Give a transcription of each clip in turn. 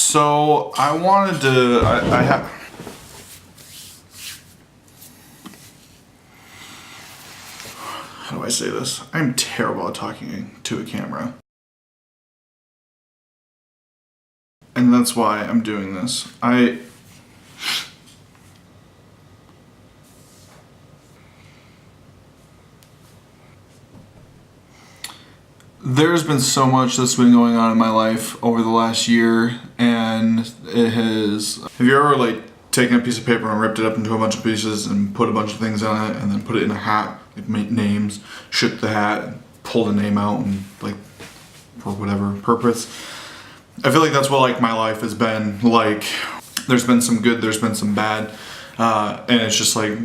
So I wanted to, I have, how do I say this? I'm terrible at talking to a camera. And that's why I'm doing this. There's been so much that's been going on in my life over the last year, and it has... Have you ever like taken a piece of paper and ripped it up into a bunch of pieces and put a bunch of things on it and then put it in a hat, like made names, shook the hat, and pulled a name out and like for whatever purpose? I feel like that's what like my life has been like. There's been some good, there's been some bad, and it's just like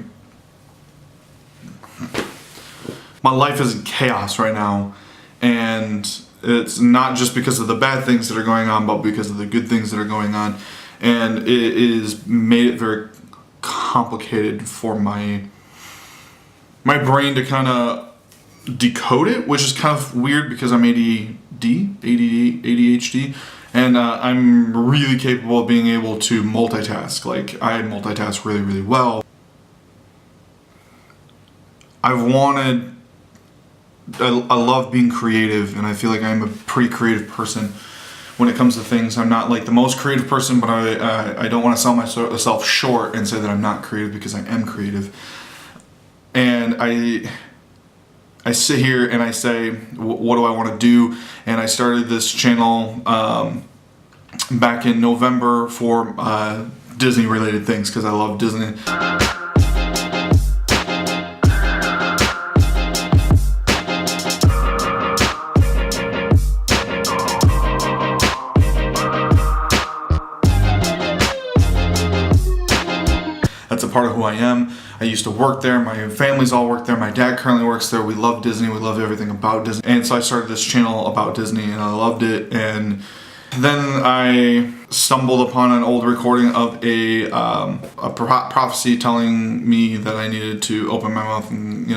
my life is in chaos right now. And it's not just because of the bad things that are going on, but because of the good things that are going on. And it is made it very complicated for my brain to kind of decode it, which is kind of weird because I'm ADHD, and I'm really capable of being able to multitask. Like, I multitask really, really well. I love being creative, and I feel like I'm a pretty creative person when it comes to things. I'm not like the most creative person, but I don't want to sell myself short and say that I'm not creative, because I am creative. And I sit here and I say, what do I want to do? And I started this channel back in November for Disney related things, because I love Disney. That's a part of who I am. I used to work there. My family's all work there. My dad currently works there. We love Disney. We love everything about Disney. And so I started this channel about Disney, and I loved it. And then I stumbled upon an old recording of a prophecy telling me that I needed to open my mouth, and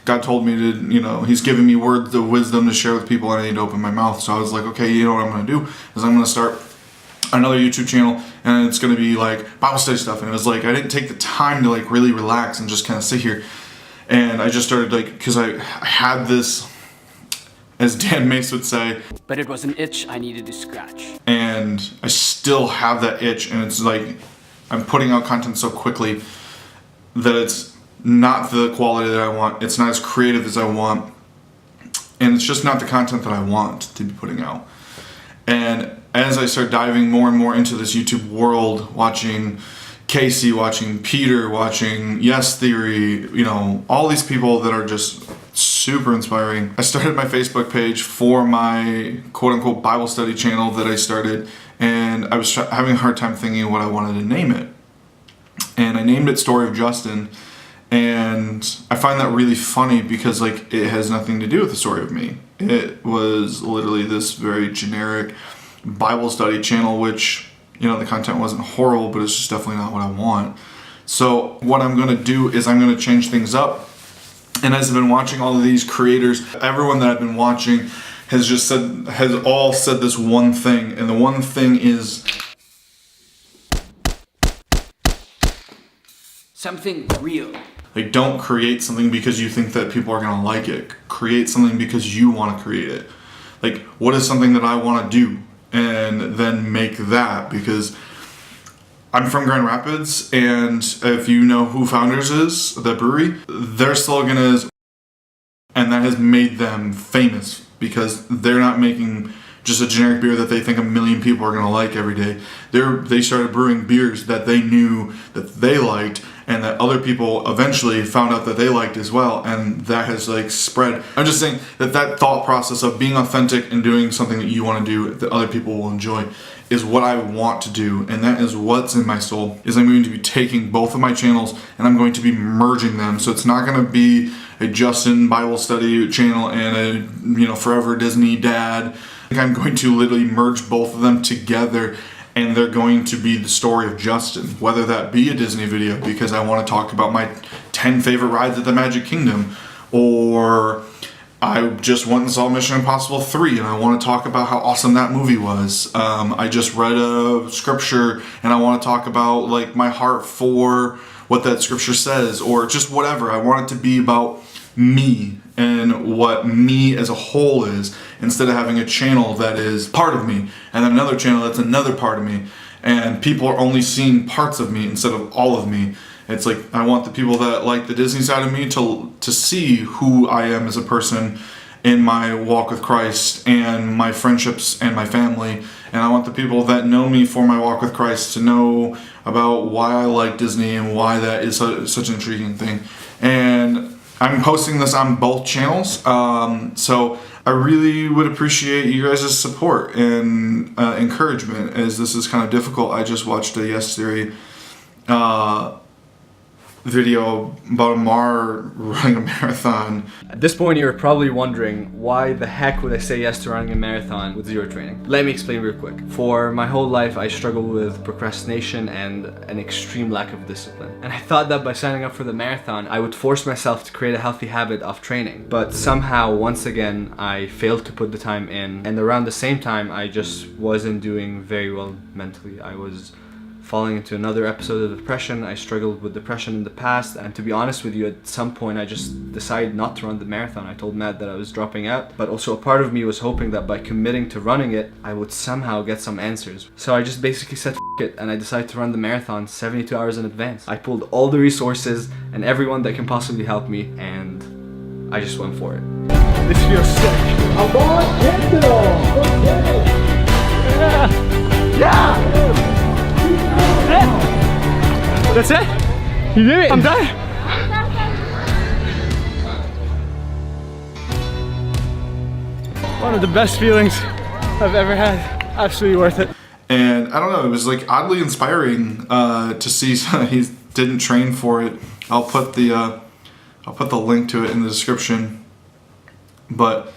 God told me to, He's giving me words of wisdom to share with people, and I need to open my mouth. So I was like, okay, you know what I'm going to do is I'm going to start another YouTube channel, and it's going to be like Bible study stuff. And it was like, I didn't take the time to like really relax and just kind of sit here. And I just started like, because I had this, as Dan Mace would say, but it was an itch I needed to scratch. And I still have that itch, and it's like I'm putting out content so quickly that it's not the quality that I want. It's not as creative as I want. And it's just not the content that I want to be putting out. And as I start diving more and more into this YouTube world, watching Casey, watching Peter, watching Yes Theory, all these people that are just super inspiring. I started my Facebook page for my quote-unquote Bible study channel that I started, and I was having a hard time thinking of what I wanted to name it. And I named it Story of Justin, and I find that really funny because like it has nothing to do with the story of me. It was literally this very generic Bible study channel, which, the content wasn't horrible, but it's just definitely not what I want. So what I'm going to do is I'm going to change things up. And as I've been watching all of these creators, everyone that I've been watching has all said this one thing. And the one thing is something real. Like, don't create something because you think that people are going to like it. Create something because you want to create it. Like, what is something that I want to do? And then make that, because I'm from Grand Rapids, and if you know who Founders is, the brewery, their slogan is, and that has made them famous because they're not making just a generic beer that they think a million people are going to like every day. They started brewing beers that they knew that they liked, and that other people eventually found out that they liked as well, and that has like spread. I'm just saying that thought process of being authentic and doing something that you want to do that other people will enjoy is what I want to do, and that is what's in my soul. Is I'm going to be taking both of my channels and I'm going to be merging them. So it's not going to be a Justin Bible study channel and a Forever Disney Dad. I'm going to literally merge both of them together, and they're going to be the story of Justin, whether that be a Disney video because I want to talk about my 10 favorite rides at the Magic Kingdom, or I just went and saw Mission Impossible 3 and I want to talk about how awesome that movie was. I just read a scripture and I want to talk about like my heart for what that scripture says, or just whatever. I want it to be about me and what me as a whole is, instead of having a channel that is part of me and then another channel that's another part of me, and people are only seeing parts of me instead of all of me. It's like I want the people that like the Disney side of me to see who I am as a person in my walk with Christ and my friendships and my family. And I want the people that know me for my walk with Christ to know about why I like Disney and why that is such an intriguing thing. And I'm posting this on both channels, so I really would appreciate you guys' support and encouragement, as this is kind of difficult. I just watched a Yes Theory video about Amar running a marathon. At this point, you're probably wondering, why the heck would I say yes to running a marathon with zero training? Let me explain real quick. For my whole life, I struggled with procrastination and an extreme lack of discipline. And I thought that by signing up for the marathon, I would force myself to create a healthy habit of training. But somehow, once again, I failed to put the time in. And around the same time, I just wasn't doing very well mentally. I was falling into another episode of depression. I struggled with depression in the past, and to be honest with you, at some point I just decided not to run the marathon. I told Matt that I was dropping out, but also a part of me was hoping that by committing to running it, I would somehow get some answers. So I just basically said F it, and I decided to run the marathon 72 hours in advance. I pulled all the resources and everyone that can possibly help me, and I just went for it. This feels sick. I'm on Yeah! That's it? You did it! I'm done! One of the best feelings I've ever had. Absolutely worth it. And I don't know, it was like oddly inspiring to see. He didn't train for it. I'll put the link to it in the description. But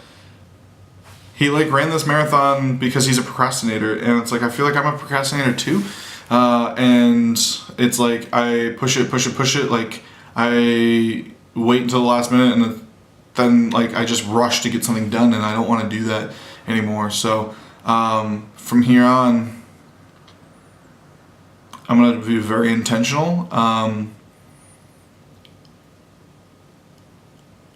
he like ran this marathon because he's a procrastinator, and it's like I feel like I'm a procrastinator too. And it's like I push it, like I wait until the last minute, and then like I just rush to get something done, and I don't want to do that anymore. So from here on, I'm going to be very intentional.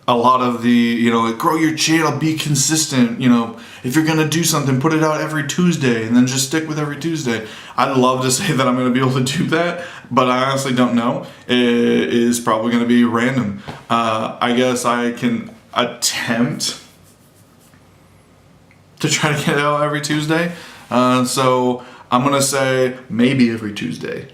A lot of the, you know, like, grow your channel, be consistent, you know, if you're going to do something, put it out every Tuesday and then just stick with every Tuesday. I'd love to say that I'm going to be able to do that, but I honestly don't know. It is probably going to be random. I guess I can attempt to try to get it out every Tuesday. So I'm going to say maybe every Tuesday.